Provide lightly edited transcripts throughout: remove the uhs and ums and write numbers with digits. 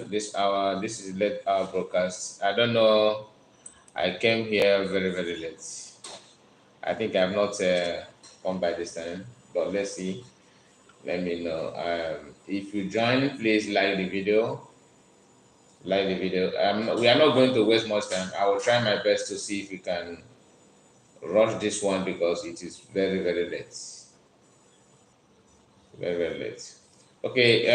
this hour. This is late hour broadcast. I don't know. I came here very, very late. I think I'm not on by this time, but let's see. Let me know. If you join, please like the video. Like the video. We are not going to waste much time. I will try my best to see if we can rush this one because it is very, very late. Very, very late. Okay.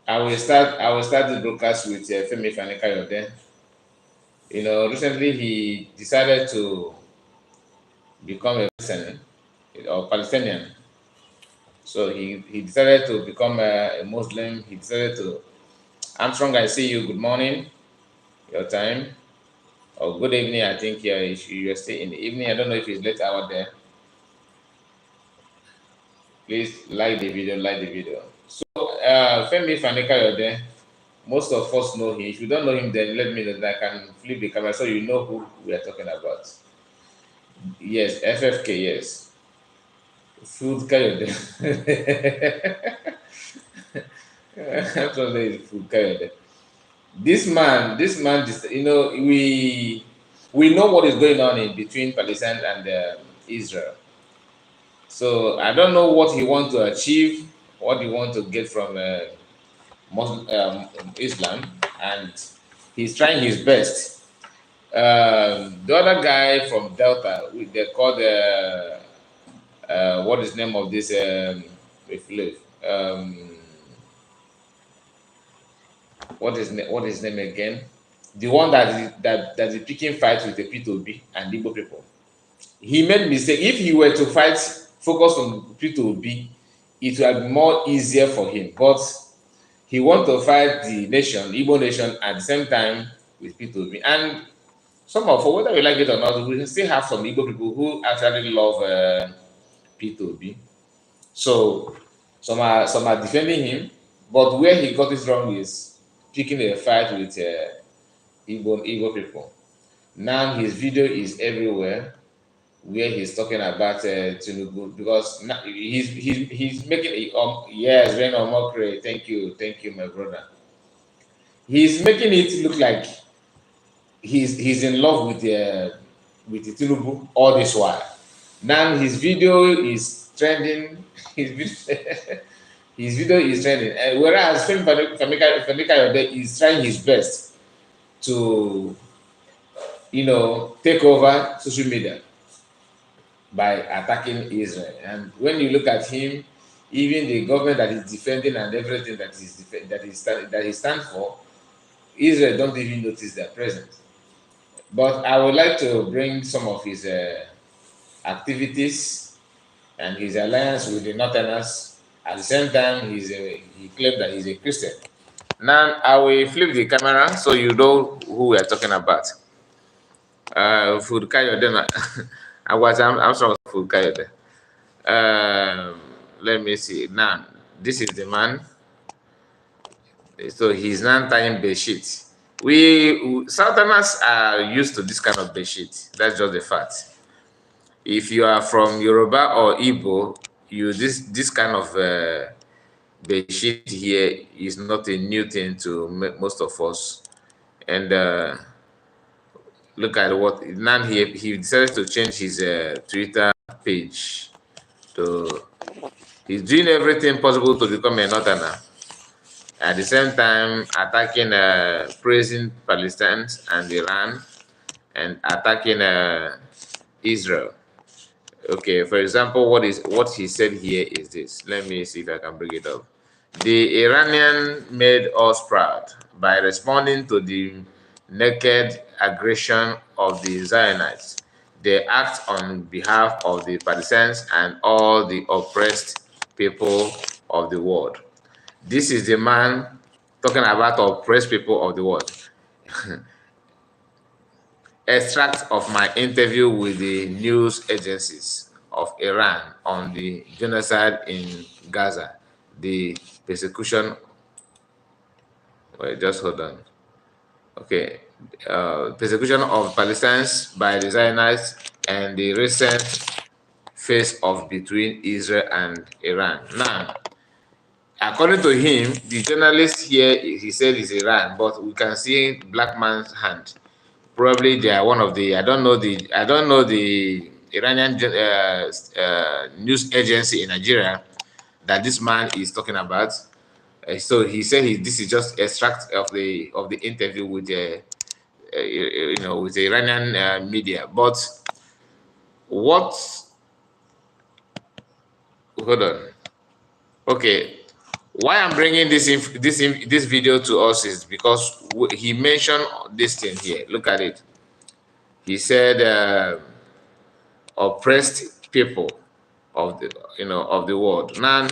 I will start the broadcast with Femi Fanekayode. You know, recently he decided to become a Muslim or Palestinian. So he decided to become a Muslim. He decided to. Armstrong, I see you. Good morning, your time, or good evening. I think you're still in the evening. I don't know if it's late hour there. Please like the video. Like the video. So Femi Fanekayode. Most of us know him. If you don't know him, then let me know that I can flip the camera so you know who we are talking about. Yes, FFK, yes. Food Kayode. Actually, Food Kayode. This man, you know, we know what is going on in between Palestine and Israel. So I don't know what he wants to achieve, what he wants to get from Muslim, Islam, and he's trying his best. The other guy from Delta, they called what is the name of this? What is name again? The one that is picking fights with the P2B and Igbo people. He made mistake. If he were to fight, focus on P2B, it would be more easier for him. But he want to fight the nation, Igbo nation, at the same time with P2B. And somehow, for whether we like it or not, we still have some Igbo people who actually love P2B. So some are defending him, but where he got it wrong is picking a fight with Igbo people. Now his video is everywhere, where he's talking about Tinubu, because now he's making a yes, Rain or mockery. Thank you, my brother. He's making it look like he's in love with the Tinubu all this while. Now his video is trending. His video is trending, whereas Femika is trying his best to, you know, take over social media by attacking Israel. And when you look at him, even the government that is defending and everything that he stands for, Israel don't even notice their presence. But I would like to bring some of his activities and his alliance with the Northerners. At the same time, he claimed that he's a Christian. Now I will flip the camera so you know who we are talking about. Food Kayode. I'm sorry, Food Kayode. Let me see. Now, this is the man. So he's now tying bedsheet. We Southerners are used to this kind of bedsheet. That's just the fact. If you are from Yoruba or Igbo, this kind of bedsheet here is not a new thing to most of us. And look at what now he decided to change his Twitter page to. He's doing everything possible to become a northerner. At the same time, attacking, praising Palestine and Iran, and attacking Israel. Okay, for example, what he said here is this. Let me see if I can bring it up. The Iranian made us proud by responding to the naked aggression of the Zionites. They act on behalf of the Palestinians and all the oppressed people of the world. This is the man talking about oppressed people of the world. Extract of my interview with the news agencies of Iran on the genocide in Gaza, the persecution. Wait, just hold on. Okay, persecution of Palestinians by the Zionists and the recent face-off between Israel and Iran. Now, According to him, the journalist here, he said is Iran, but we can see black man's hand. Probably they are one of the, I don't know the Iranian news agency in Nigeria that this man is talking about. So he said this is just extract of the interview with with the Iranian media. But what? Hold on. Okay, why I'm bringing this video to us is because he mentioned this thing here. Look at it. He said oppressed people of the world. Now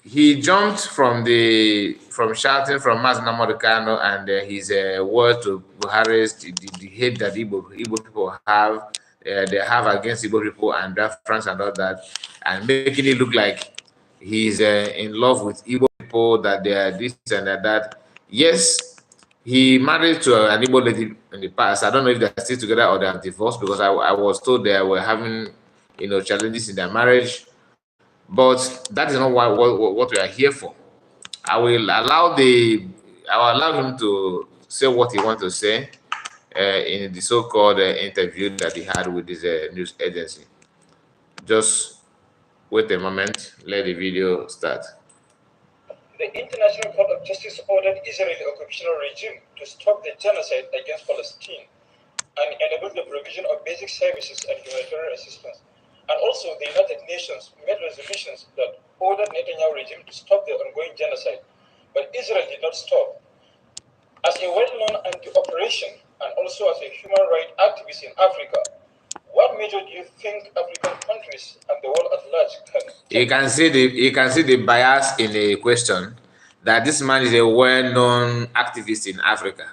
he jumped from shouting from Mazda Modicano and his word to Buhari's the hate that Igbo people have they have against Igbo people and Biafrans and all that, and making it look like he's in love with Igbo people, that they are this and that. Yes, he married to an Igbo lady in the past. I don't know if they're still together or they have divorced, because I was told they were having challenges in their marriage. But that is not what we are here for. I will allow him to say what he wants to say in the so-called interview that he had with this news agency. Just wait a moment. Let the video start. The International Court of Justice ordered Israeli occupational regime to stop the genocide against Palestine and enable the provision of basic services and humanitarian assistance. And also, the United Nations made resolutions that ordered Netanyahu regime to stop the ongoing genocide. But Israel did not stop. As a well-known anti-operation and also as a human rights activist in Africa, what measure do you think African countries and the world at large can take? You can see the bias in the question, that this man is a well-known activist in Africa.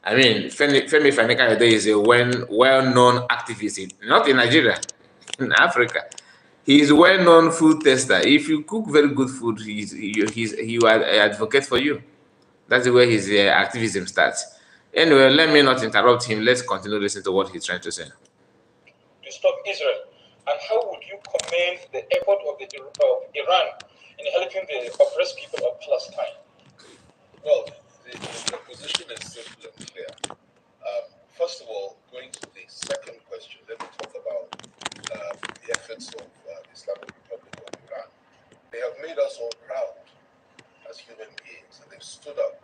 I mean, Femi Fanekayode is a well-known activist, not in Nigeria, in Africa. He is a well-known food tester. If you cook very good food, he will advocate for you. That's where his activism starts. Anyway, let me not interrupt him. Let's continue listening to what he's trying to say. To stop Israel, and how would you commend the effort of Iran in helping the oppressed people of Palestine? Well, the position is simple and clear. First of all, going to the second question, let me talk about the efforts of the Islamic Republic of Iran. They have made us all proud as human beings, and they've stood up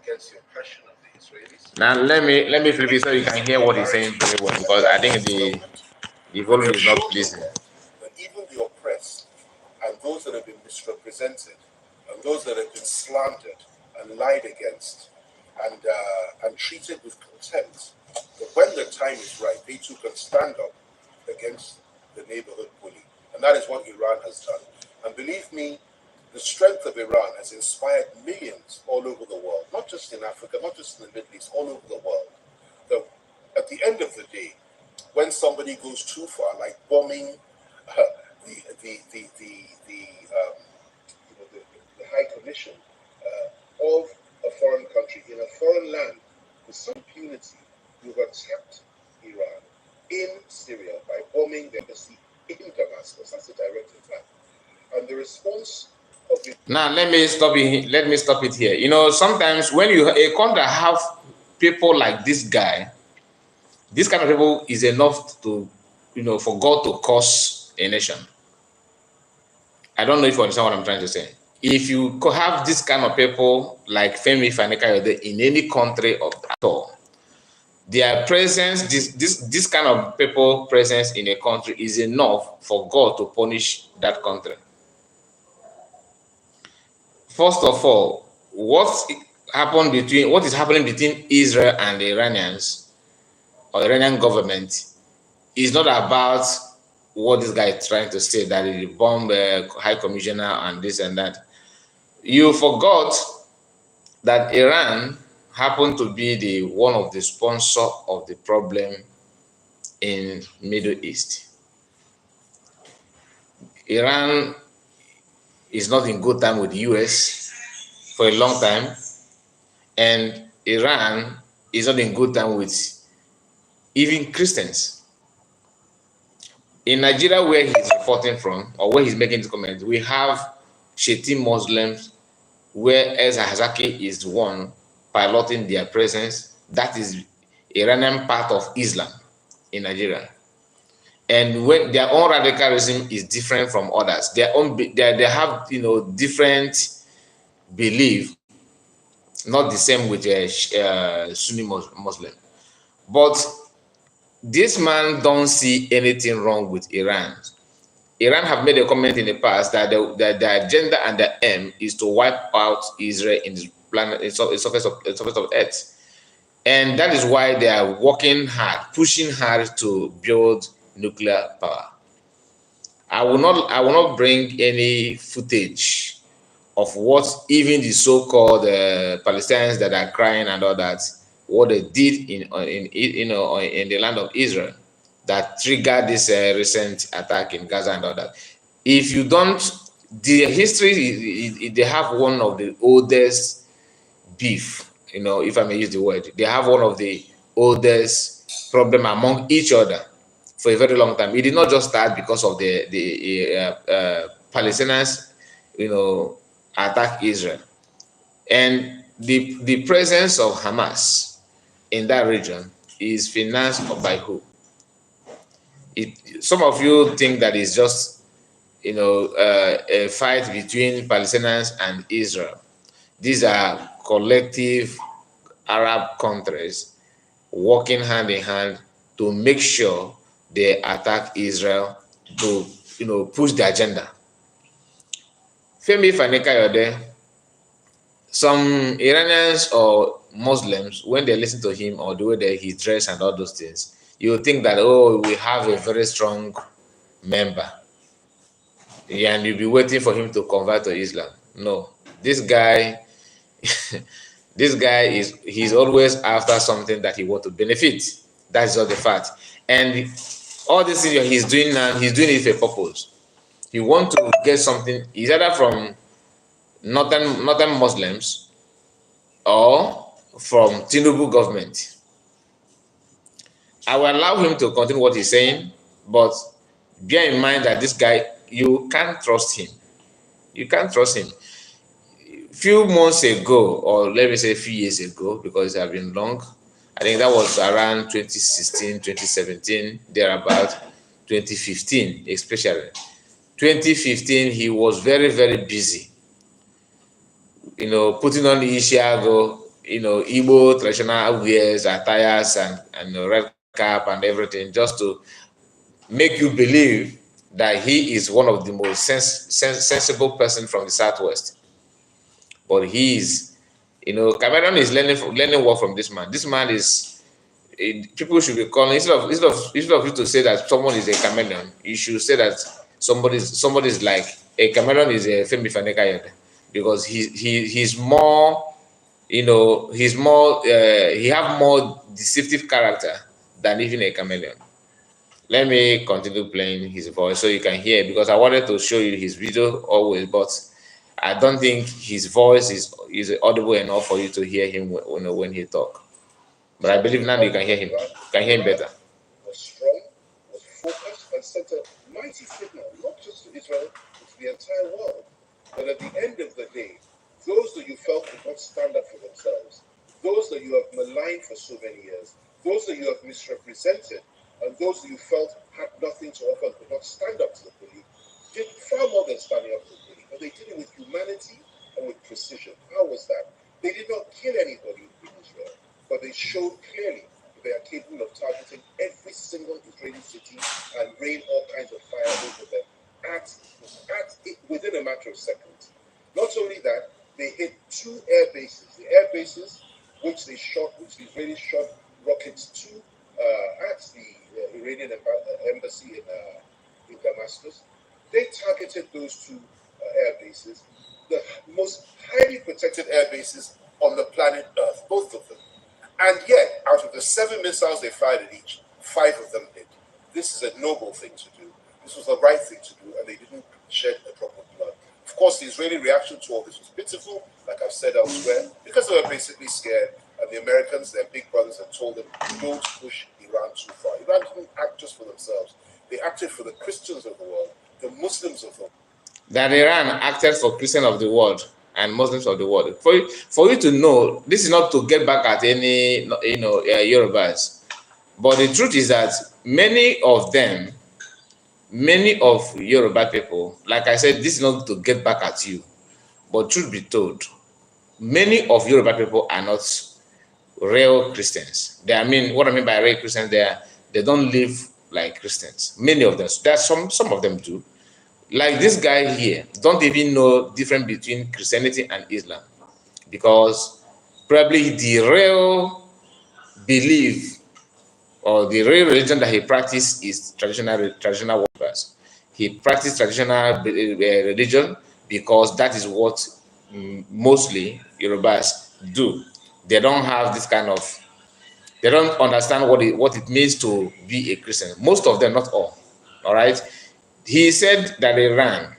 against the oppression of the Israelis. Now let me flip it so you can hear what he's saying very well, because I think the volume is not pleasing. But even the oppressed and those that have been misrepresented and those that have been slandered and lied against and treated with contempt, but when the time is right, they too can stand up against the neighborhood bully. And that is what Iran has done. And believe me, the strength of Iran has inspired millions all over the world, not just in Africa, not just in the Middle East, all over the world. So at the end of the day, when somebody goes too far, like bombing the High Commission of a foreign country in a foreign land with some impunity, you've attacked Iran in Syria by bombing the embassy in Damascus. That's a direct attack. And the response of it. Now let me stop it here. You know, sometimes when a country have people like this guy, this kind of people is enough to, for God to curse a nation. I don't know if you understand what I'm trying to say. If you have this kind of people like Femi Fanekayode in any country at all, their presence, this kind of people presence in a country is enough for God to punish that country. First of all, what is happening between Israel and the Iranians or the Iranian government is not about what this guy is trying to say, that he bombed High Commissioner and this and that. You forgot that Iran happened to be one of the sponsors of the problem in Middle East. Iran is not in good time with the US for a long time, and Iran is not in good time with even Christians. In Nigeria, where he's reporting from, or where he's making his comments, we have Shiite Muslims, where Hazaki is the one piloting their presence. That is Iranian part of Islam in Nigeria. And when their own radicalism is different from others, their own they have different belief, not the same with Sunni Muslim. But this man don't see anything wrong with Iran. Iran have made a comment in the past that the agenda and the aim is to wipe out Israel in the planet, in surface of Earth, and that is why they are working hard, pushing hard to build nuclear power. I will not bring any footage of what even the so-called Palestinians that are crying and all that, what they did in the land of Israel that triggered this recent attack in Gaza and all that. If you don't, the history, they have one of the oldest beef, if I may use the word. They have one of the oldest problem among each other for a very long time. It did not just start because of the Palestinians, attack Israel. And the presence of Hamas in that region is financed by who? Some of you think that it's just a fight between Palestinians and Israel. These are collective Arab countries working hand in hand to make sure they attack Israel to push the agenda. Femi Fanekayode, some Iranians or Muslims, when they listen to him or the way that he dress and all those things, you think that, oh, we have a very strong member, and you'll be waiting for him to convert to Islam. No, this guy, he's always after something that he wants to benefit. That's just the fact. And all this thing he's doing now, he's doing it for a purpose. He wants to get something, either from northern Muslims or from Tinubu government. I will allow him to continue what he's saying, but bear in mind that this guy, you can't trust him. You can't trust him. Few months ago, or let me say a few years ago, because it has been long, I think that was around 2016, 2017, thereabout, 2015 especially. 2015, he was very, very busy, putting on the Ishiago, Igbo traditional wears, attires, and red cap and everything, just to make you believe that he is one of the most sensible person from the Southwest. But he is, Cameron is learning work from this man. This man is, people should be calling, instead of you to say that someone is a chameleon, you should say that somebody's like a chameleon is a Femi Fanekayode, because he's more, he's more, he have more deceptive character than even a chameleon. Let me continue playing his voice so you can hear, because I wanted to show you his video always, but I don't think his voice is audible enough for you to hear him when he talk. But I believe now you can hear him. You can hear him better. Was strong, was focused, and sent a mighty signal, not just to Israel, but to the entire world. But at the end of the day, those that you felt could not stand up for themselves, those that you have maligned for so many years, those that you have misrepresented, and those that you felt had nothing to offer and could not stand up to the bully, did far more than standing up to the bully, but they did it with humanity and with precision. How was that? They did not kill anybody in Israel, but they showed clearly that they are capable of targeting every single Israeli city and rain all kinds of fire over them within a matter of seconds. Not only that, they hit 2 air bases. The air bases which the Israelis shot rockets to at the Iranian embassy in Damascus. They targeted those 2 air bases, the most highly protected air bases on the planet Earth, both of them. And yet, out of the 7 missiles they fired at each, 5 of them hit. This is a noble thing to do. This was the right thing to do, and they didn't shed a drop of blood. Of course, the Israeli reaction to all this was pitiful, like I've said elsewhere, because they were basically scared, and the Americans, their big brothers, had told them, don't push Iran too far. Iran didn't act just for themselves. They acted for the Christians of the world, the Muslims of the world. that Iran acted for Christians of the world and Muslims of the world. For you to know, this is not to get back at any Yorubas, but the truth is that many of them, many of Yoruba people, like I said, this is not to get back at you, but truth be told, many of Yoruba people are not real Christians. I mean, what I mean by real Christians, they don't live like Christians. Many of them. There's some of them do. Like this guy here, don't even know difference between Christianity and Islam, because probably the real belief or the real religion that he practiced is traditional worshipers. He practiced traditional religion because that is what mostly Yorubas do. They don't have this kind of, they don't understand what it means to be a Christian. Most of them, not all. All right. He said that Iran,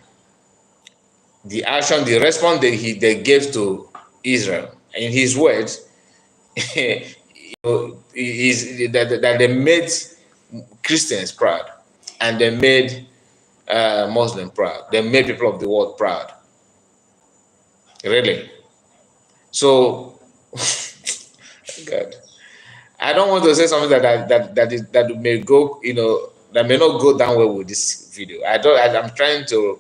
the action, the response that they gave to Israel, in his words, is that they made Christians proud, and they made Muslims proud. They made people of the world proud. Really. So, God, I don't want to say something that may go, that may not go down well with this video. I'm trying to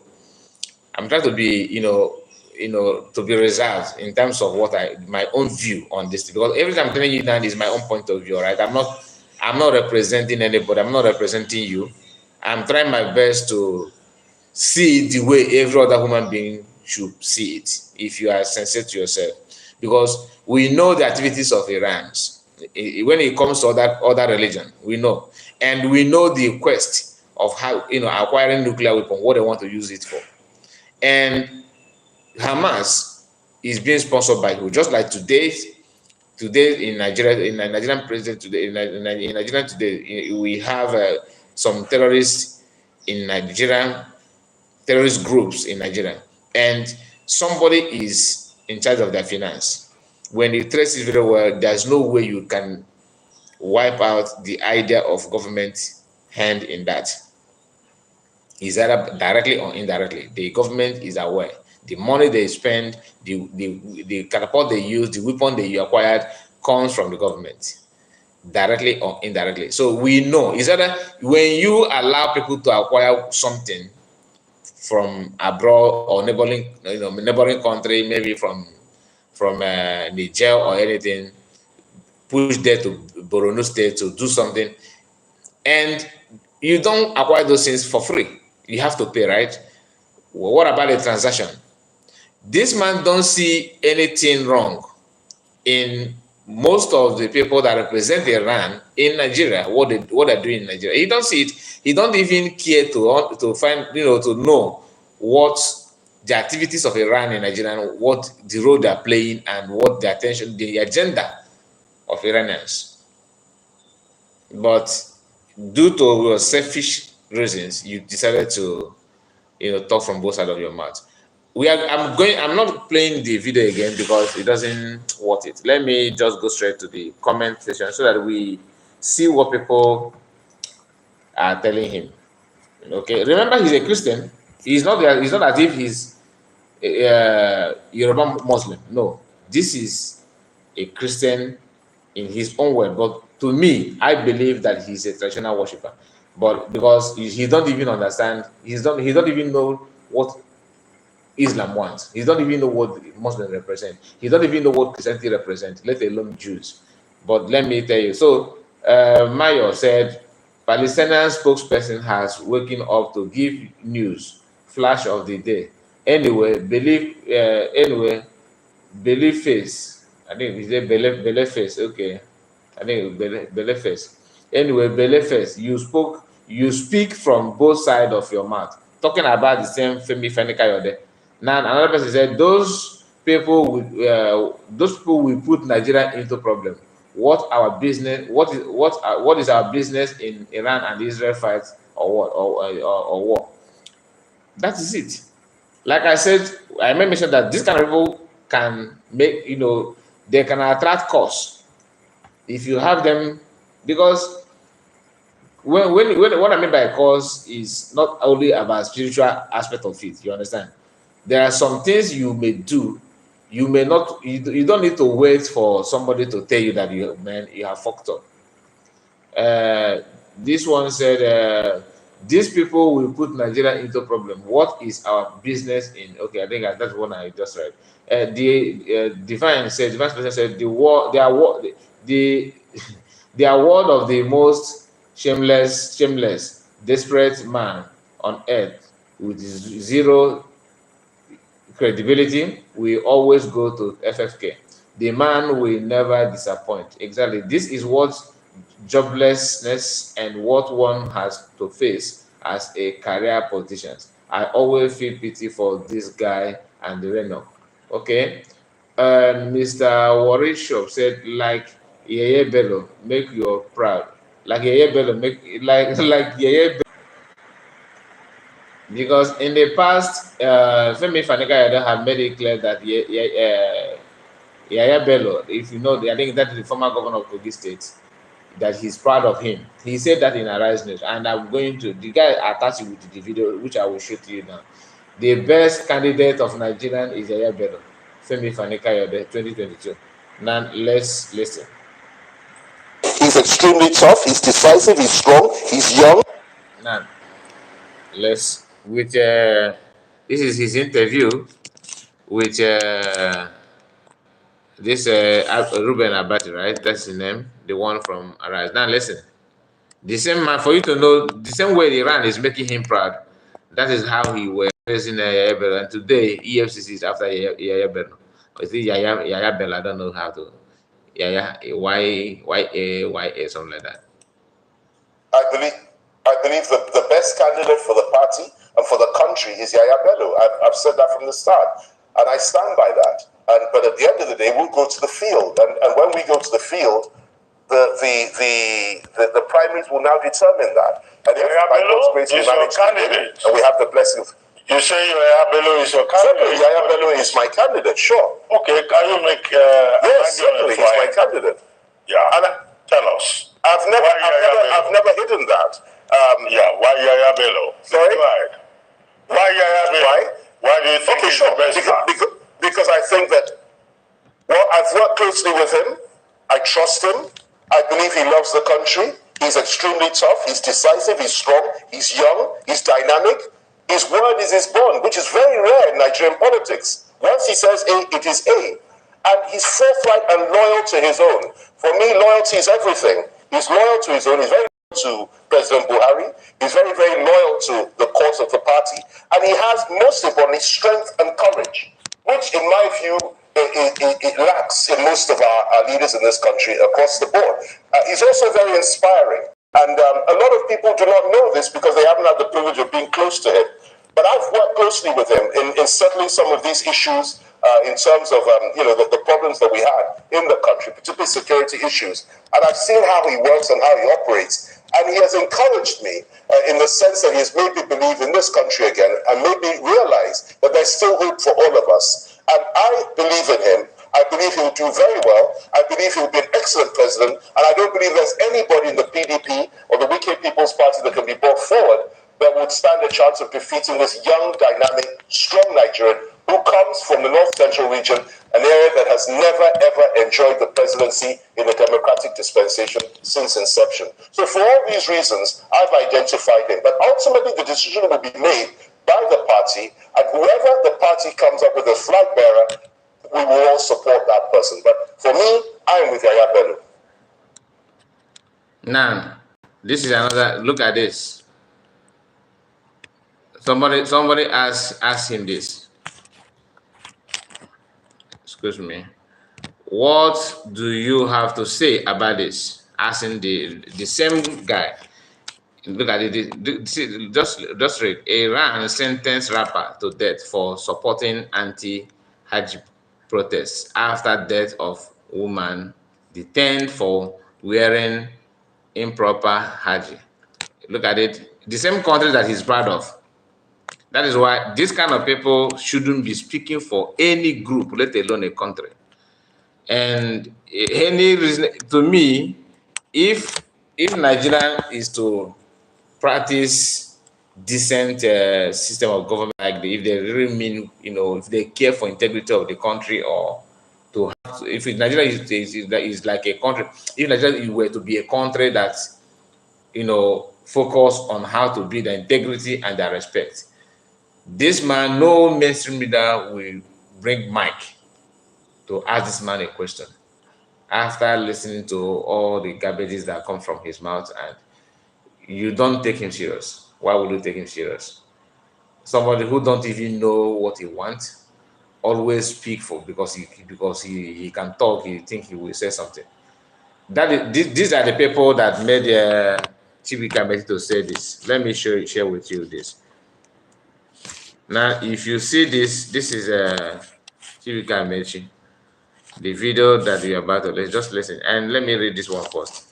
be, to be reserved in terms of my own view on this, because everything I'm telling you now is my own point of view, right? I'm not representing anybody. I'm not representing you. I'm trying my best to see it the way every other human being should see it, if you are sincere to yourself. Because we know the activities of Iran when it comes to other religion, we know. And we know the quest of how, acquiring nuclear weapon, what they want to use it for. And Hamas is being sponsored by who? Just like today in Nigeria, in Nigerian president today, in Nigeria today, we have some terrorists in Nigeria, terrorist groups in Nigeria, and somebody is in charge of their finance. When you trace it very well, there's no way you can wipe out the idea of government hand in that. Is either directly or indirectly. The government is aware. The money they spend, the catapult they use, the weapon they acquired comes from the government, directly or indirectly. So we know is that when you allow people to acquire something from abroad or neighboring country, maybe from Niger or anything, push there to Borno State to do something, and you don't acquire those things for free. You have to pay, right? Well, what about the transaction? This man don't see anything wrong in most of the people that represent Iran in Nigeria, what they're doing in Nigeria. He don't see it. He don't even care to find, to know what the activities of Iran in Nigeria, what the role they're playing, and what the attention, the agenda of Iranians. But due to selfish reasons, you decided to, talk from both sides of your mouth. I'm not playing the video again because it doesn't worth it. Let me just go straight to the comment section so that we see what people are telling him. Okay, remember, he's a Christian. He's not as if he's a Yoruba Muslim. No, this is a Christian in his own word. But to me, I believe that he's a traditional worshiper. But because he don't even understand, he don't even know what Islam wants. He don't even know what Muslims represent. He don't even know what Christianity represents, let alone Jews. But let me tell you. So Mayo said, Palestinian spokesperson has waken up to give news flash of the day. Anyway, believe face. I think he said believe face. Okay, I think believe face. Anyway, believe face. You speak from both sides of your mouth, talking about the same Femi Fani-Kayode. Now another person said those people will put Nigeria into problem. What our business? What is our business in Iran and Israel fights or what or war? That is it. Like I said, I may mention that this kind of people can make, they can attract costs if you have them, because what I mean by cause is not only about spiritual aspect of it. You understand? There are some things you may do, you may not. You don't need to wait for somebody to tell you that you have fucked up. Uh, this one said, these people will put Nigeria into problem. What is our business in? Okay, I think that's one I just read. Divine said, Divine Special said, the the award of the most shameless, desperate man on earth with zero credibility will always go to FFK. The man will never disappoint. Exactly. This is what joblessness and what one has to face as a career politician. I always feel pity for this guy and the Reno. Okay. And Mr. Warishop said, like Yeye Bello, make you proud. Like Yeye Bello, make like Yeye Bello. Because in the past, Femi Fanikayode had made it clear that Yaya Bello, if you know, I think that is the former governor of Kogi State, that he's proud of him. He said that in Arise News, and I'm going to, the guy attached it with the video, which I will show to you now. The best candidate of Nigerian is Yaya Bello, Femi Fanikayode, 2022. Now, let's listen. He's extremely tough, he's decisive, he's strong, he's young. Now, let's, with, this is his interview with this Ruben Abati, right? That's his name, the one from Arise. Now, listen. The same man, for you to know, the same way Iran is making him proud, that is how he was praising Yaya Bello. And today, EFCC is after Yaya Bello. I think Yaya Bello, I don't know how to. Yaya, Y-A, something like that. I believe the best candidate for the party and for the country is Yaya Bello. I've said that from the start, and I stand by that. But at the end of the day, we'll go to the field, and when we go to the field, the primaries will now determine that. And if by God's grace we manage candidate, and we have the blessing. You say Yaya Bello is your candidate? Certainly, Yaya Bello is my candidate, sure. Okay, can you make yes, certainly, he's my candidate. Yeah, and tell us. I've never hidden that. Why Yaya Bello? Sorry? Why Yaya Bello? Why do you think he's the best because I think that, well, I've worked closely with him. I trust him. I believe he loves the country. He's extremely tough. He's decisive. He's strong. He's young. He's dynamic. His word is his bond, which is very rare in Nigerian politics. Once he says A, it is A. And he's forthright and loyal to his own. For me, loyalty is everything. He's loyal to his own. He's very loyal to President Buhari. He's very, very loyal to the cause of the party. And he has, most importantly, strength and courage, which, in my view, it lacks in most of our leaders in this country across the board. He's also very inspiring. And a lot of people do not know this because they haven't had the privilege of being close to him. But I've worked closely with him in settling some of these issues in terms of the problems that we had in the country, particularly security issues. And I've seen how he works and how he operates. And he has encouraged me in the sense that he has made me believe in this country again and made me realize that there's still hope for all of us. And I believe in him. I believe he'll do very well. I believe he'll be an excellent president. And I don't believe there's anybody in the PDP or the Wicked People's Party that can be brought forward that would stand a chance of defeating this young, dynamic, strong Nigerian who comes from the North Central region, an area that has never, ever enjoyed the presidency in a democratic dispensation since inception. So for all these reasons, I've identified him. But ultimately, the decision will be made by the party, and whoever the party comes up with a flag bearer, we will all support that person. But for me, I am with Yaya Bello. Now, this is another, look at this. Somebody asked him this. Excuse me. What do you have to say about this? Asking the same guy. Look at it. Just read. Iran sentenced rapper to death for supporting anti-Hajj protests after death of woman detained for wearing improper Hajj. Look at it. The same country that he's proud of. That is why this kind of people shouldn't be speaking for any group, let alone a country. And any reason, to me, if if Nigeria is to practice decent system of government, like if they really mean, if they care for integrity of the country, or if Nigeria is like a country, if Nigeria were to be a country that, focus on how to build their integrity and their respect, this man, no mainstream leader will bring Mike to ask this man a question after listening to all the garbages that come from his mouth, and you don't take him serious. Why would you take him serious? Somebody who don't even know what he wants always speak for because he can talk. He think he will say something. These are the people that made Chibika to say this. Let me share with you this. Now, if you see this is Chibika Mechi. The video that we are about to just listen, and let me read this one first.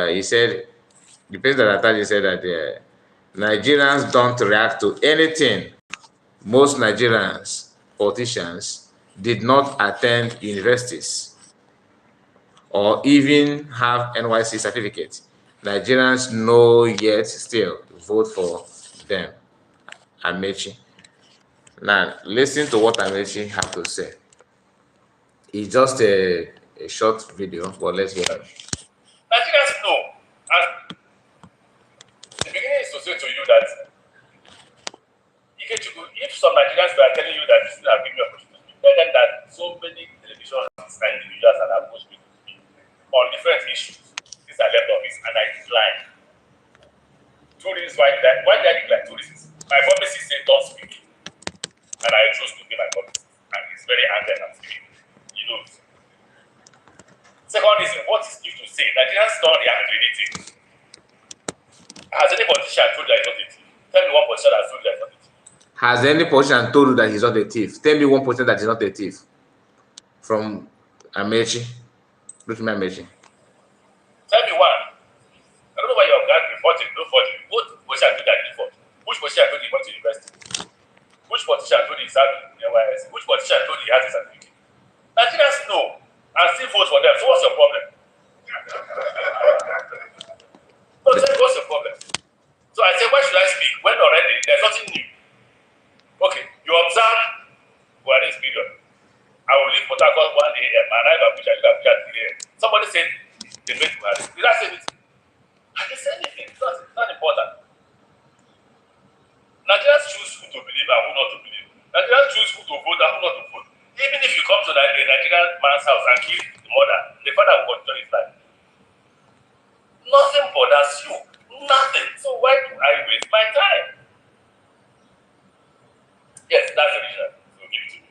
He said, the person that attacked, he said that Nigerians don't react to anything. Most Nigerians, politicians, did not attend universities or even have NYC certificates. Nigerians know yet still vote for them. Amechi. Now, listen to what Amechi have to say. It's just a short video, but let's hear it. Nigerians know, and the beginning is to say to you that if some Nigerians were telling you that this is a given opportunity, tell them that so many television and individuals have approached me on different issues since I left office, and I declined. Two reasons why did I decline? Two reasons. My policy said don't speak, and I chose to give my policy, and it's very angry and I'm speaking. He knows. Second reason, what is new to say? Nigerians don't react to anything. Has any politician told you that he's not a thief? Tell me one politician that told you that he's not a thief. Has any politician told you that he's not a thief? Tell me one politician that is not a thief. From Amechi. Look at me, Amechi. Tell me one. I don't know why you're reporting, no forgery. What politician told you that he fought? Which politician told you he went to university? Which politician told you he served in NYS? Which politician told you he has a certificate? Nigerians know and still vote for them. So what's your problem? No, tell me what's your problem? So I said, why should I speak when already there's nothing new? Okay, you observe Buhari's period. I will leave Port Harcourt 1 a.m. and arrive at Abuja at 3 a.m. Somebody said they made Buhari. Did I say anything? I didn't say anything. It's not important. Nigerians choose who to believe and who not to believe. Nigerians choose who to vote and who not to vote. Even if you come to a Nigerian man's house and kill the mother, the father will continue his life. Nothing bothers you. Nothing. So why do I waste my time? Yes, that's the reason. So give it to me.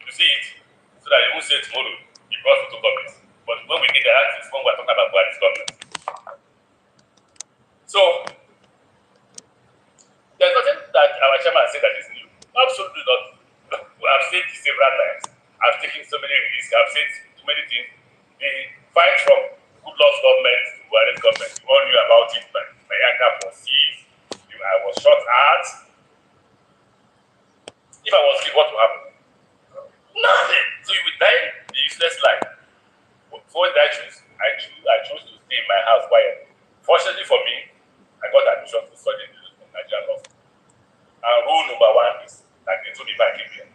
You see it, so that you won't say tomorrow he brought photocopies. But when we get the answers, when we're talking about Buhari's government. So there's nothing that our chairman said that is new. Absolutely not. I've said this several times. I've taken so many risks. I've said too many things. The fight from Goodluck's government to Buhari's government, you all knew about it. My younger was seized. I was shot at. If I was killed, what would happen? Nothing. So you would die the useless life. What did I choose? I chose to stay in my house quietly. Fortunately for me, I got admission to study in Nigerian law. And rule number one is that they told me back in here,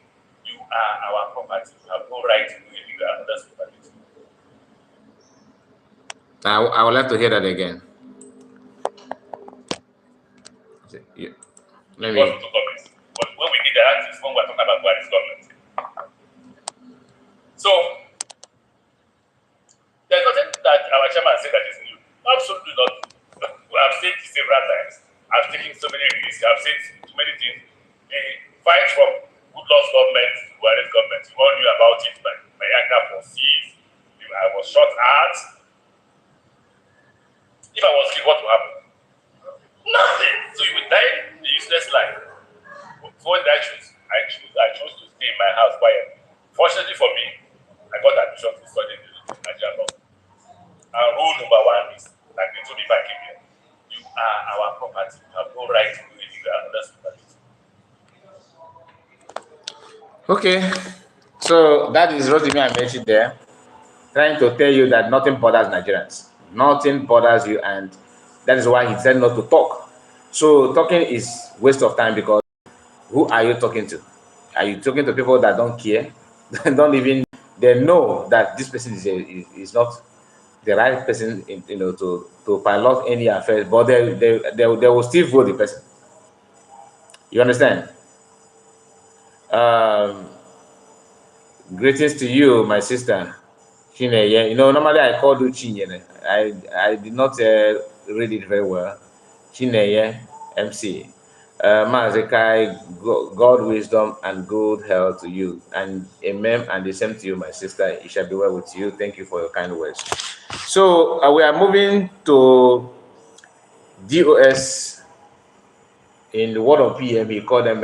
you are our property. You have no right to do illegal and others property. I would like to hear that again. Yeah. Let me. But when we did the answers, when we're talking about Buhari's government. So there's nothing that our chairman said that is new. Absolutely not. I've said this several times. I've taken so many risks. I've said too many things. The fight from Goodluck's government to Buhari's government, you all knew about it. My younger was seized. I was shot at. If I was killed, what would happen? Nothing. So you would die the useless life. What did I choose? I chose to stay in my house quietly. Fortunately for me, I got admission to study in Nigerian law. And rule number one is that they told me back in here, you are our property. You have no right to do illegal and others property. Okay, so that is Rotimi I mentioned there, trying to tell you that nothing bothers Nigerians. Nothing bothers you, and that is why he said not to talk. So talking is waste of time, because who are you talking to? Are you talking to people that don't care? Don't even, they know that this person is not the right person, to pilot any affairs, but they will still vote the person. You understand? Um, Greetings to you, my sister. Chineye. Normally I call you Chinyere. I did not read it very well. Chineye, MC. Mazekai, God wisdom and good health to you. And amen, and the same to you, my sister. It shall be well with you. Thank you for your kind words. So we are moving to DOS. In the word of PM, he called them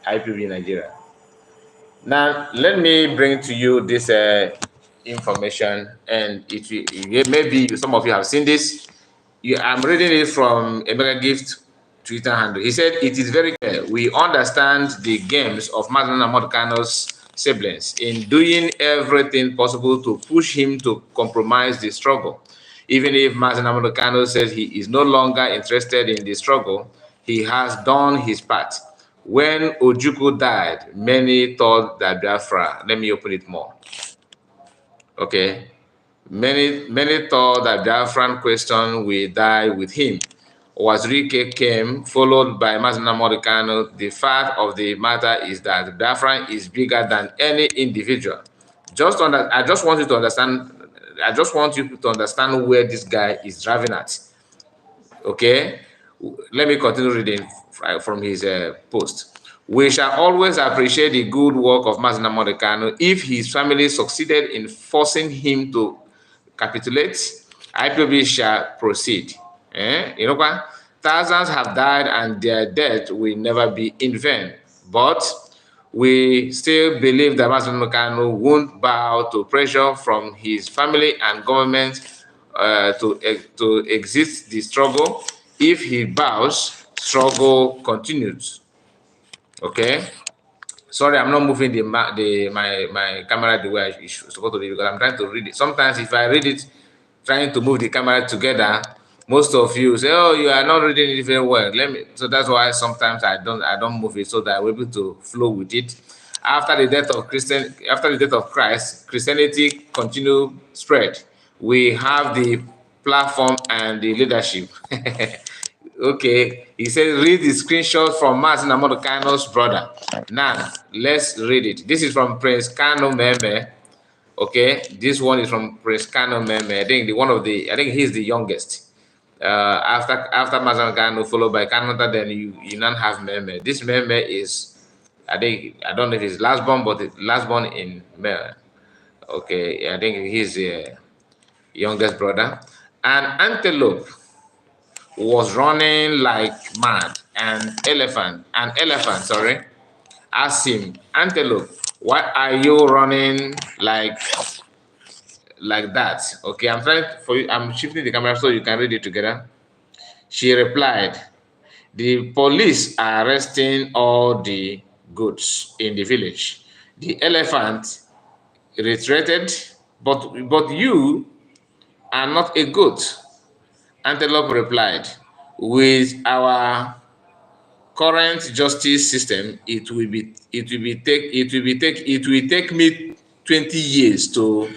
IPOB Nigeria. Now, let me bring to you this information, and maybe some of you have seen this. I'm reading it from Emeka Gift Twitter handle. He said, "It is very clear. We understand the games of Mazen Kano's siblings in doing everything possible to push him to compromise the struggle. Even if Mazen Kano says he is no longer interested in the struggle, he has done his part. When Ojukwu died, many thought that Biafra," let me open it more. Okay. Many thought that Biafran question will die with him. Wazirike came, followed by Mazina Morikano. The fact of the matter is that Biafran is bigger than any individual. I just want you to understand where this guy is driving at. Okay, let me continue reading from his post. "We shall always appreciate the good work of Mazina Modekano. If his family succeeded in forcing him to capitulate, IPOB shall proceed." Thousands have died and their death will never be in vain. But we still believe that Mazina Modekano won't bow to pressure from his family and government to exit the struggle. If he bows, struggle continues. Okay. Sorry, I'm not moving my camera the way it's supposed to be, because I'm trying to read it. Sometimes if I read it, trying to move the camera together, most of you say, "Oh, you are not reading it very well." So that's why sometimes I don't move it, so that I'm able to flow with it. After the death of Christ, Christianity continued spread. We have the platform and the leadership. Okay, he says, read the screenshot from Martin Amado Kano's brother. Now, let's read it. This is from Prince Kano Meme. Okay, this one is from Prince Kano Meme. I think he's the youngest. After Mazan Kano, followed by Canada, then you now have Meme. This Meme is, I don't know if it's last born, but last born in Meme. Okay, I think he's the youngest brother. And Antelope was running like mad, and an elephant, asked him, "Antelope, why are you running like that?" Okay, I'm shifting the camera so you can read it together. She replied, "The police are arresting all the goats in the village. The elephant retreated, but you are not a goat." Antelope replied, "With our current justice system, it will take me 20 years to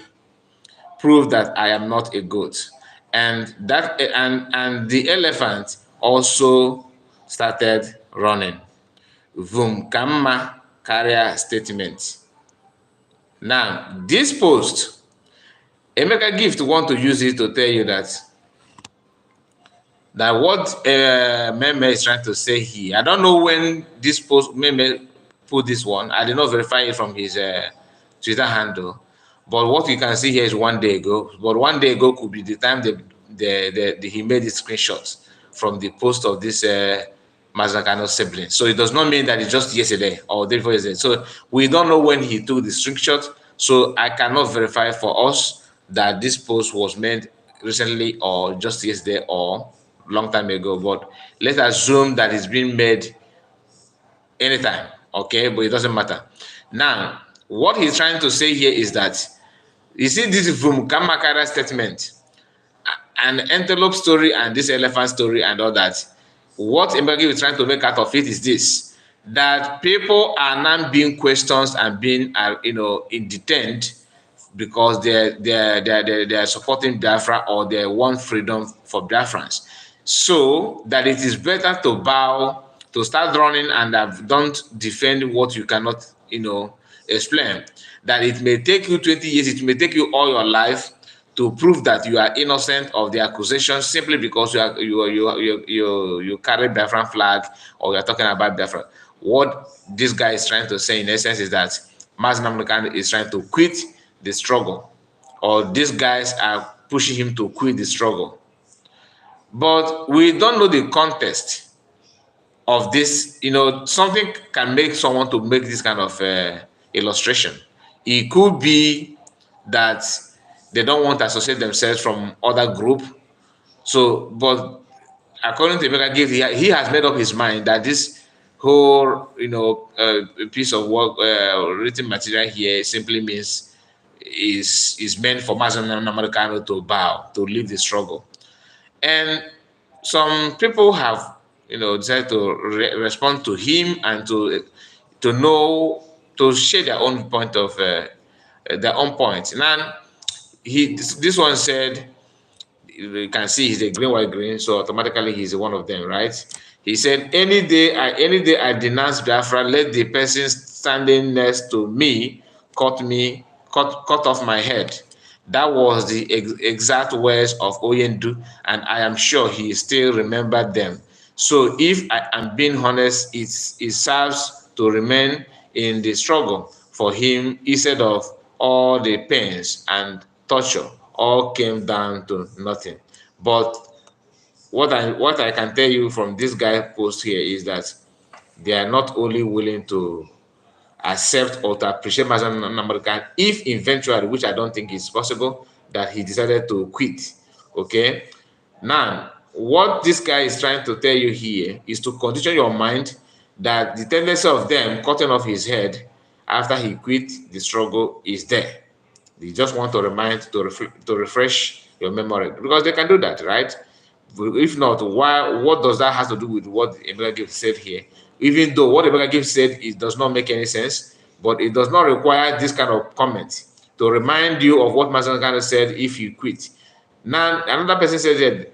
prove that I am not a goat." And the elephant also started running. Vum Kamma carrier statement. Now, this post, Emeka Gift want to use it to tell you that what Meme is trying to say here. I don't know when this post Meme put this one. I did not verify it from his Twitter handle, but what you can see here is 1 day ago. But 1 day ago could be the time he made the screenshots from the post of this Mazakano sibling. So it does not mean that it's just yesterday or day before yesterday. So we don't know when he took the screenshot. So I cannot verify for us that this post was made recently or just yesterday or long time ago, but let's assume that it's been made anytime, okay? But it doesn't matter. Now, what he's trying to say here is that, you see this Vumkamakara statement, an antelope story and this elephant story and all that. What Mbagi is trying to make out of it is this, that people are now being questioned and being detained because they are supporting Biafra or they want freedom for Biafrans. So that it is better to bow, to start running and don't defend what you cannot, explain. That it may take you 20 years, it may take you all your life to prove that you are innocent of the accusation simply because you carry Biafran flag or you are talking about Biafra. What this guy is trying to say in essence is that Mazi Nnamdi Kanu is trying to quit the struggle, or these guys are pushing him to quit the struggle. But we don't know the context of this. Something can make someone to make this kind of illustration. It could be that they don't want to associate themselves from other group. So, but according to Emeka, he has made up his mind that this whole, piece of work, written material here simply means is meant for Mazi Nnamdi Kanu to bow, to leave the struggle. And some people have, decided to respond to him and to share their own point of their own point. Now, this one said, you can see he's a green, white, green, so automatically he's one of them, right? He said, any day I denounce Biafra, let the person standing next to me cut off my head. That was the exact words of Oyendu, and I am sure he still remembered them. So if I am being honest, it serves to remain in the struggle for him instead of all the pains and torture all came down to nothing. But what I can tell you from this guy post here is that they are not only willing to accept or to appreciate Mazi Nnamdi Kanu if eventually, which I don't think is possible, that he decided to quit. Okay, now what this guy is trying to tell you here is to condition your mind that the tendency of them cutting off his head after he quit the struggle is there. They just want to remind, to refresh your memory, because they can do that, right? If not, what does that have to do with what Emeka Gibbs said here? Even though what Emeka Gibbs said, it does not make any sense, but it does not require this kind of comment to remind you of what Mazi Nnamdi Kanu said if you quit. Now, another person said that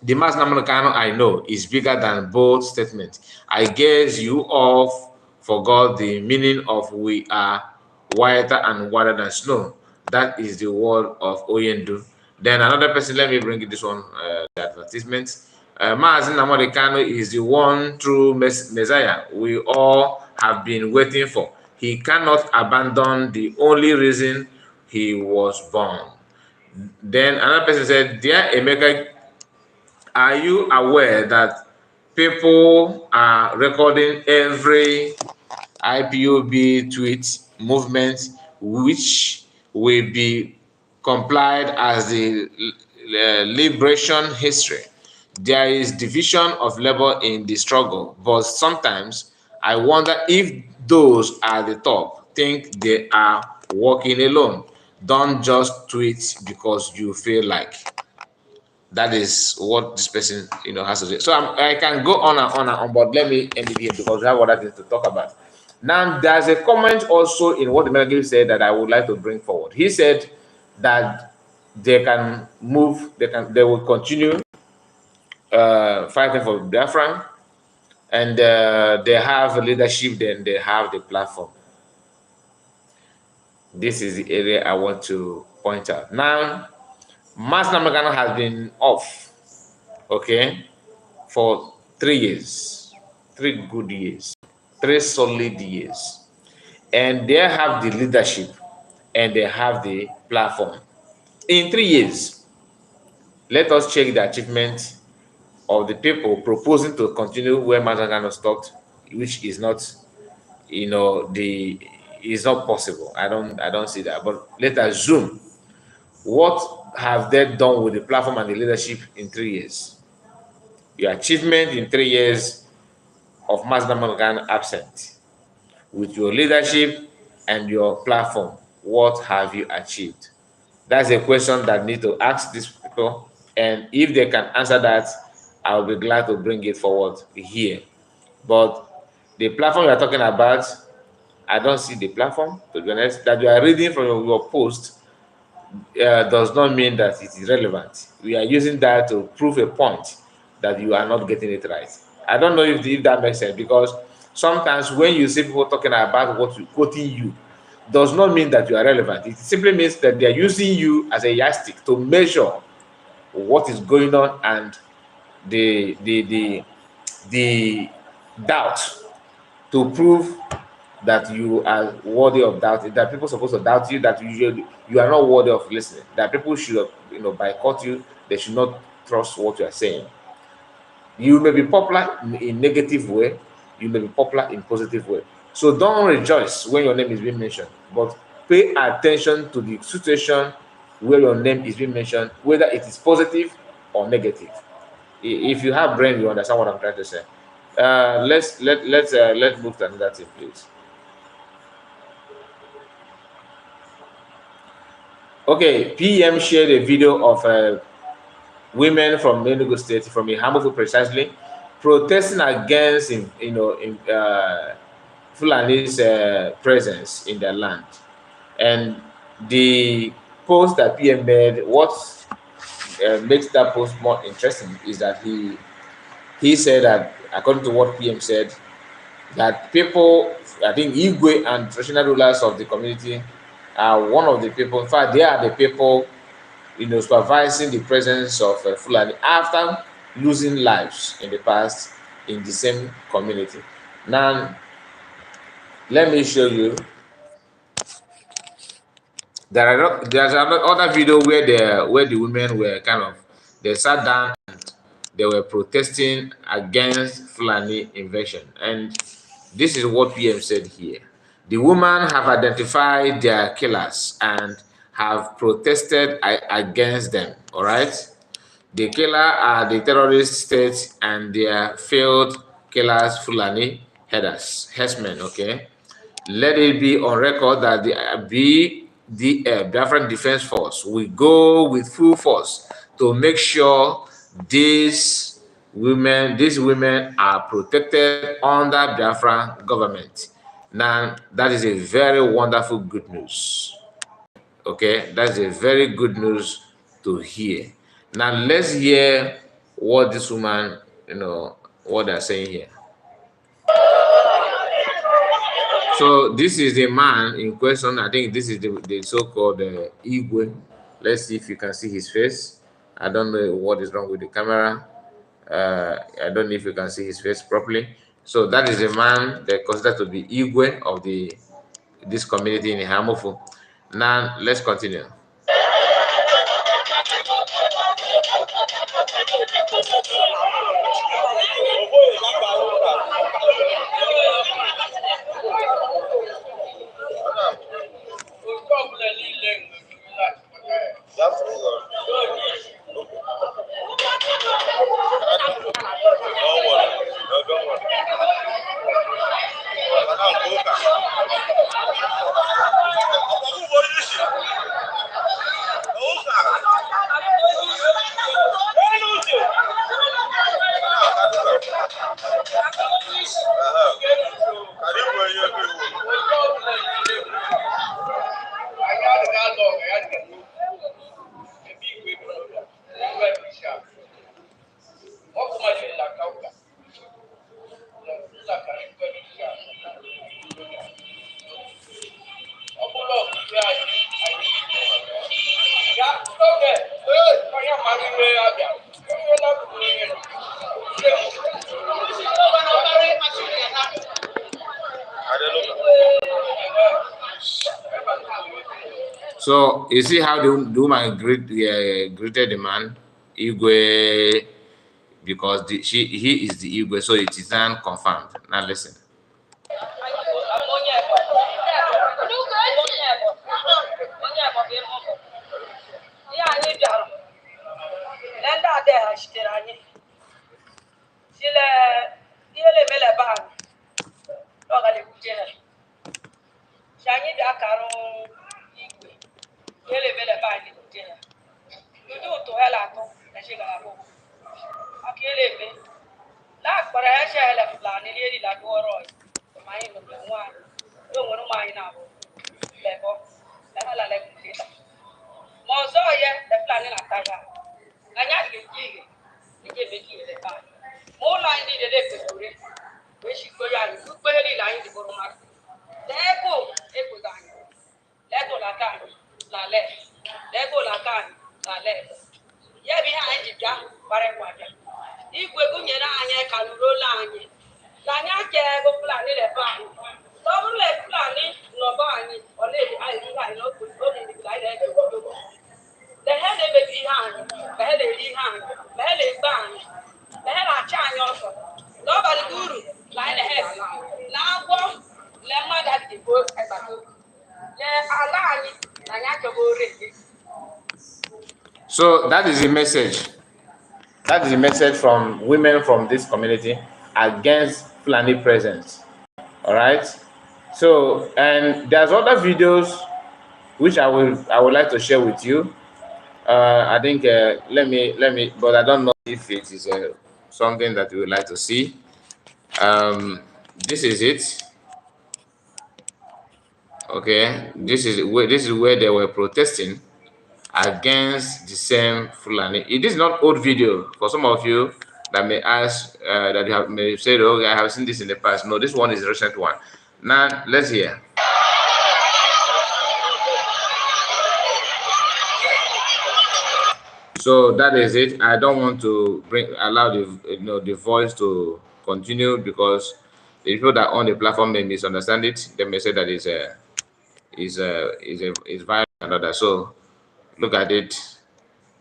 the Mazi Nnamdi Kanu I know is bigger than both statements. I guess you all forgot the meaning of we are whiter and whiter than snow. That is the word of Oyendu. Then another person, let me bring you this one, the advertisement. Mazi Nnamdi Kanu is the one true Messiah we all have been waiting for. He cannot abandon the only reason he was born. Then another person said, dear Emeka, are you aware that people are recording every IPOB tweet movement, which will be complied as the liberation history? There is division of labor in the struggle, but sometimes I wonder if those at the top think they are working alone. Don't just tweet because you feel like. That is what this person, has to say. So I can go on and on, but let me end it here because we have other things to talk about. Now, there's a comment also in what the Melody said that I would like to bring forward. He said that they can move, they will continue fighting for Biafra, and they have leadership, then they have the platform. This is the area I want to point out. Now, Mazi Nnamdi Kanu has been off, okay, for 3 years, 3 good years, 3 solid years. And they have the leadership and they have the platform. In 3 years, let us check the achievement of the people proposing to continue where Mazi Nnamdi Kanu stopped, which is not, is not possible. I don't see that. But let us zoom. What have they done with the platform and the leadership in 3 years? Your achievement in 3 years of Mazi Nnamdi Kanu absent. With your leadership and your platform, what have you achieved? That's a question that need to ask these people And if they can answer that, I'll be glad to bring it forward here. But the platform you are talking about, I don't see the platform, to be honest. That you are reading from your post does not mean that it is relevant. We are using that to prove a point that you are not getting it right. I don't know if that makes sense, because sometimes when you see people talking about what you quoting you, does not mean that you are relevant. It simply means that they are using you as a yardstick to measure what is going on and the doubt, to prove that you are worthy of doubt, that people are supposed to doubt you, that you are not worthy of listening, that people should boycott you, they should not trust what you are saying. You may be popular in negative way, you may be popular in positive way. So don't rejoice when your name is being mentioned, but pay attention to the situation where your name is being mentioned, whether it is positive or negative. If you have brain, you understand what I'm trying to say. Let's move to another thing, please. Okay, PM shared a video of women from Enugu State, from Ihamufu precisely, protesting against Fulani's presence in their land. And the post that PM made, what makes that post more interesting is that he said that, according to what PM said, that people, I think Igwe and traditional rulers of the community are one of the people, in fact, they are the people, supervising the presence of Fulani after losing lives in the past in the same community. Now, let me show you. There's another video where the women were they sat down and they were protesting against Fulani invasion. And this is what PM said here. The women have identified their killers and have protested against them. All right. The killer are the terrorist state and their failed killers, Fulani herdsmen, okay? Let it be on record that the Biafran Defense Force will go with full force to make sure these women are protected under Biafran government. Now, that is a very wonderful good news. Okay, that's a very good news to hear. Now let's hear what this woman, what they're saying here. So this is the man in question. I think this is the so-called Igwe. Let's see if you can see his face. I don't know what is wrong with the camera. I don't know if you can see his face properly. So that is a man they consider to be Igwe of this community in Hamofu. Now let's continue. So you see how the woman greeted the man, Igwe, because he is the Igwe, so it is unconfirmed. Now listen. So that is the message. That is the message from women from this community against Fulani presence. All right. So, and there's other videos which I would like to share with you. I think let me, but I don't know if it is something that you would like to see. This is it. Okay, this is where they were protesting against the same Fulani. It is not old video for some of you that may ask that you may say, "Oh, I have seen this in the past." No, this one is a recent one. Now let's hear. So that is it. I don't want to allow the voice to continue because the people that own the platform may misunderstand it. They may say that is violent and other. So look at it.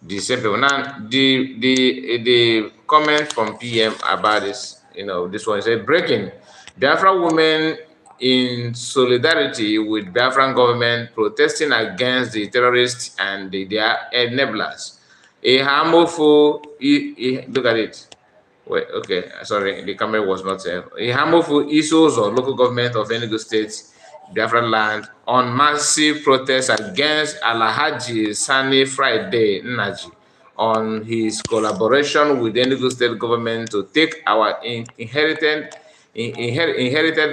The same people. Now the comment from PM about this, this one said breaking. Biafra women in solidarity with Biafran government protesting against the terrorists and their enablers. A harmful, look at it. Wait, okay, sorry, the camera was not there. A harmful issues or local government of Enugu State, Biafra land, on massive protests against Alhaji Sani Friday Nnaji on his collaboration with the Enugu State government to take our inherited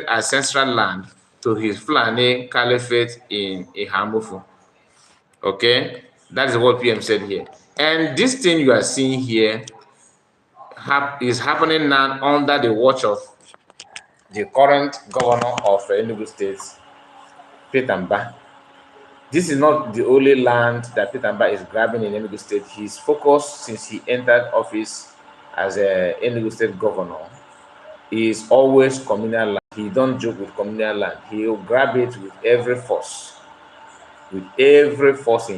ancestral land to his Fulani caliphate in Ihamufu. Okay, that is what PM said here. And this thing you are seeing here is happening now under the watch of the current governor of Enugu State, Petamba. This is not the only land that Petamba is grabbing in Enugu State. His focus since he entered office as a Enugu State governor is always communal land. He don't joke with communal land. He'll grab it with every force in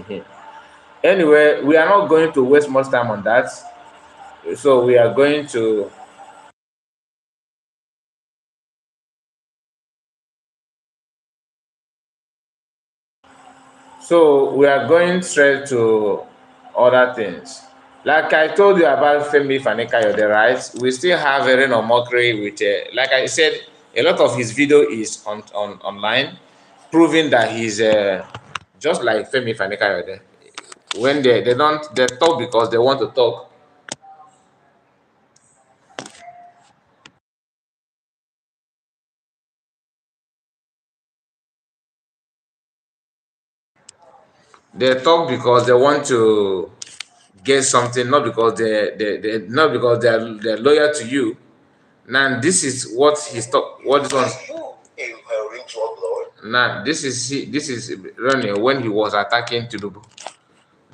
him. Anyway, we are not going to waste much time on that. So we are going to straight to other things. Like I told you about Femi Fani-Kayode, right? We still have a reign of mockery with, like I said, a lot of his video is online, proving that he's just like Femi Fani-Kayode. When they talk because they want to talk. They talk because they want to get something, not because they're loyal to you. Now this is what he's talk. What this one? Now this is Ronnie when he was attacking Tinubu.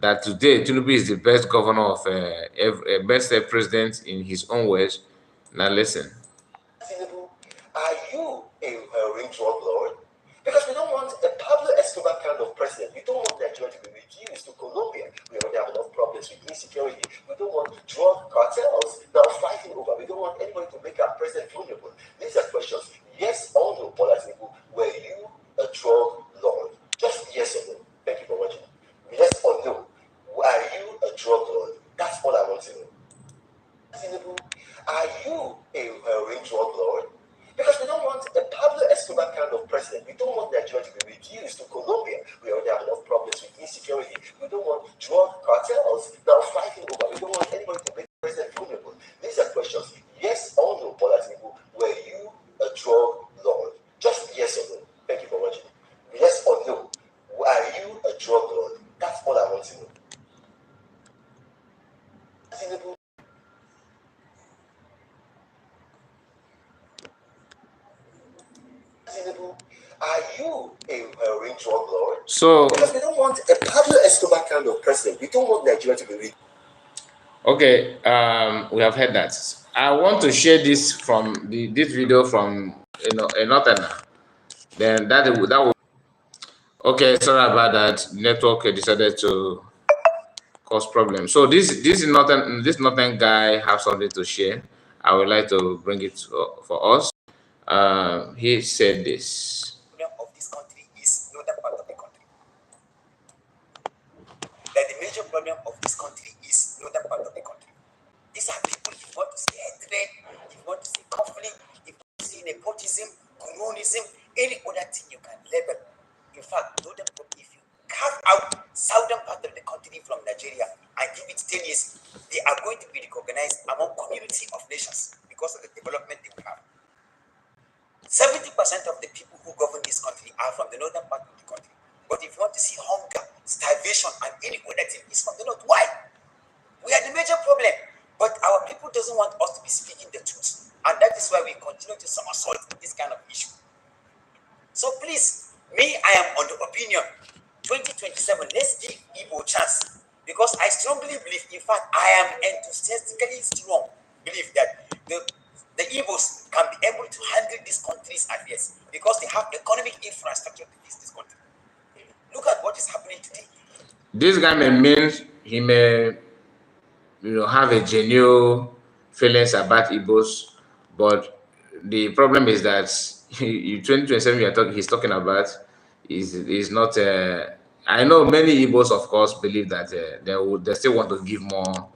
That today Tinubu is the best governor of best president in his own words. Now listen. Tinubu, are you a drug lord? Because we don't want a Pablo Escobar kind of president. We don't want Nigeria to be reduced to Colombia. We already have enough problems with insecurity. We don't want drug cartels that are fighting over. We don't want anybody to make our president vulnerable. These are questions. Yes or no, Bola Tinubu, were you a drug lord? Just yes or no. Thank you for watching. Yes or no, are you a drug lord? That's all I want to know. Tinubu, are you a drug lord? Because we don't want a Pablo Escobar kind of president. We don't want Nigeria to be reduced to Colombia. We already have enough problems with insecurity. We don't want drug cartels that are fighting over. We don't want anybody to make the president vulnerable. These are questions. Yes or no, Bola Tinubu, were you a drug lord? Just yes or no. Thank you for watching. Yes or no, are you a drug lord? That's all I want to know. Tinubu. Are you a drug lord? So because we don't want a Pablo Escobar kind of president. We don't want Nigeria to be rich. Okay, we have heard that. I want to share this from this video from a northerner. Then that will. Okay, sorry about that. Network decided to cause problems. So this northern guy have something to share. I would like to bring it for us. He said this. Of this country is northern part of the country. That the major problem of this country is northern part of the country. These are people, if you want to see hatred, if you want to see conflict, if you want to see nepotism, colonialism, any other thing you can label. In fact, northern, if you carve out southern part of the country from Nigeria and give it 10 years, they are going to be recognized among community of nations because of the development they will have. 70% of the people who govern this country are from the northern part of the country. But if you want to see hunger, starvation, and any other thing, it's from the north. Why? We are the major problem. But our people doesn't want us to be speaking the truth. And that is why we continue to somersault in this kind of issue. So please, me, I am on the opinion, 2027, let's give Igbo a chance. Because I strongly believe, in fact, I am enthusiastically strong, believe that the Igbos can be able to handle these countries at least because they have economic infrastructure to fix this country. Look at what is happening today. This guy he may have a genuine feelings about Igbos, but the problem is that 2027 he's talking about is not. I know many Igbos, of course, believe that they still want to give more,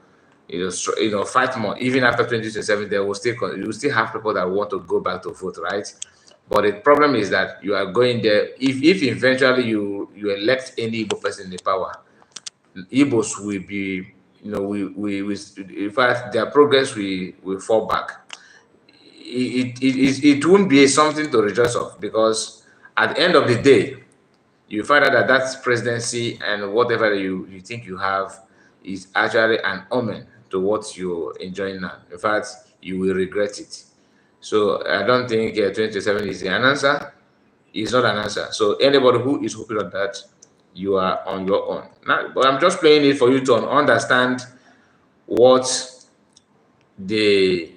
fight more. Even after 2027, you will still have people that want to go back to vote, right? But the problem is that you are going there. If eventually you elect any Igbo person in the power, Igbos will be, we in fact their progress will fall back. It won't be something to rejoice of, because at the end of the day, you find out that that presidency and whatever you think you have is actually an omen to what you're enjoying now. In fact, you will regret it. So I don't think 2027 is an answer. It's not an answer. So anybody who is hoping on that, you are on your own. Now, but I'm just playing it for you to understand what the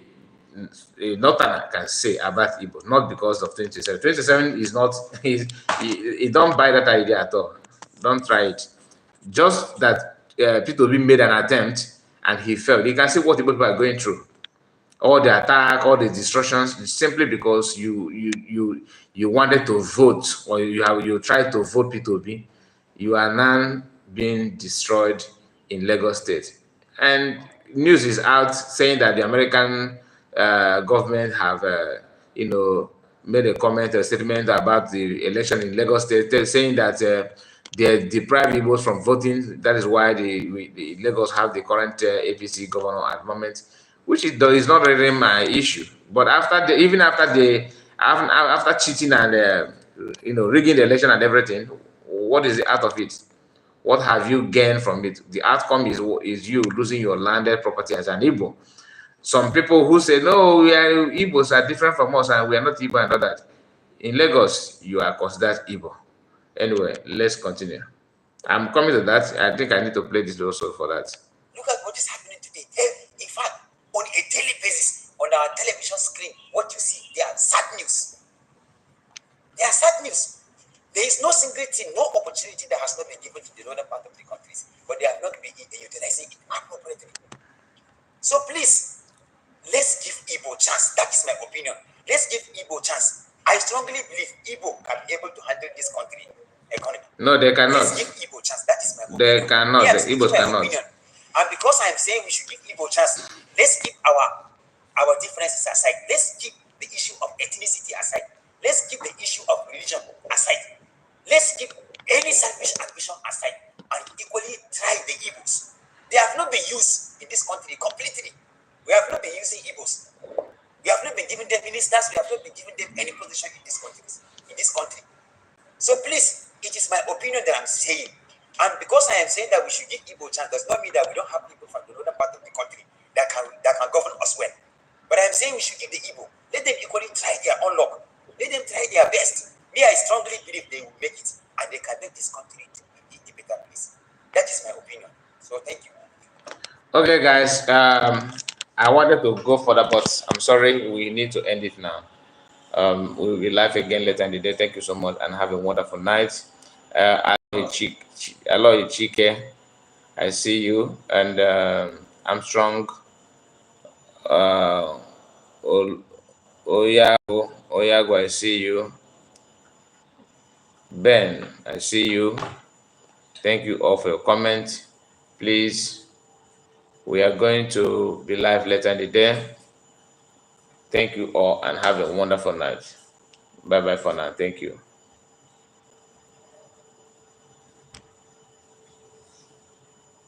Northerner can say about Igbo, not because of 27. 27 is not, he don't buy that idea at all. Don't try it. Just that P2B made an attempt and he failed. You can see what people are going through. All the attack, all the destructions, simply because you wanted to vote, or you tried to vote P2B, you are now being destroyed in Lagos State. And news is out saying that the American government have, made a comment, a statement about the election in Lagos State, saying that they deprive Igbos from voting. That is why the Lagos have the current APC governor at the moment, which is not really my issue. But after cheating and rigging the election and everything, what is the out of it? What have you gained from it? The outcome is you losing your landed property as an Igbo. Some people who say, no, Igbos are different from us and we are not Igbo and all that. In Lagos, you are considered Igbo. Anyway, let's continue. I'm coming to that. I think I need to play this also for that. Look at what is happening today. In fact, on a daily basis, on our television screen, what you see, they are sad news. They are sad news. There is no single thing, no opportunity that has not been given to the northern part of the countries, but they have not been utilizing it appropriately. So please, let's give Igbo a chance. That is my opinion. Let's give Igbo a chance. I strongly believe Igbo can be able to handle this country economy. No, they cannot. Let's give Igbo a chance. That is my opinion. They cannot. Yes, the Igbos cannot. Opinion. And because I am saying we should give Igbo a chance, let's keep our differences aside. Let's keep the issue of ethnicity aside. Let's keep the issue of religion aside. Let's keep any selfish ambition aside and equally try the Igbos. They have not been used in this country completely. We have not been using Igbos. We have not been giving them ministers. We have not been giving them any position in this country. So please, it is my opinion that I'm saying. And because I am saying that we should give Igbo a chance, does not mean that we don't have people from the northern part of the country that can govern us well. But I am saying we should give the Igbo. Let them equally try their own luck. Let them try their best. Me, I strongly believe they will make it, and they can make this country a better place. That is my opinion. So thank you. Okay, guys. I wanted to go further, but I'm sorry, we need to end it now. We will be live again later in the day. Thank you so much, and have a wonderful night. Aloy Chike, I see you. And Armstrong, Oyago, I see you. Ben, I see you. Thank you all for your comment. Please, we are going to be live later in the day. Thank you all and have a wonderful night. Bye-bye for now. Thank you.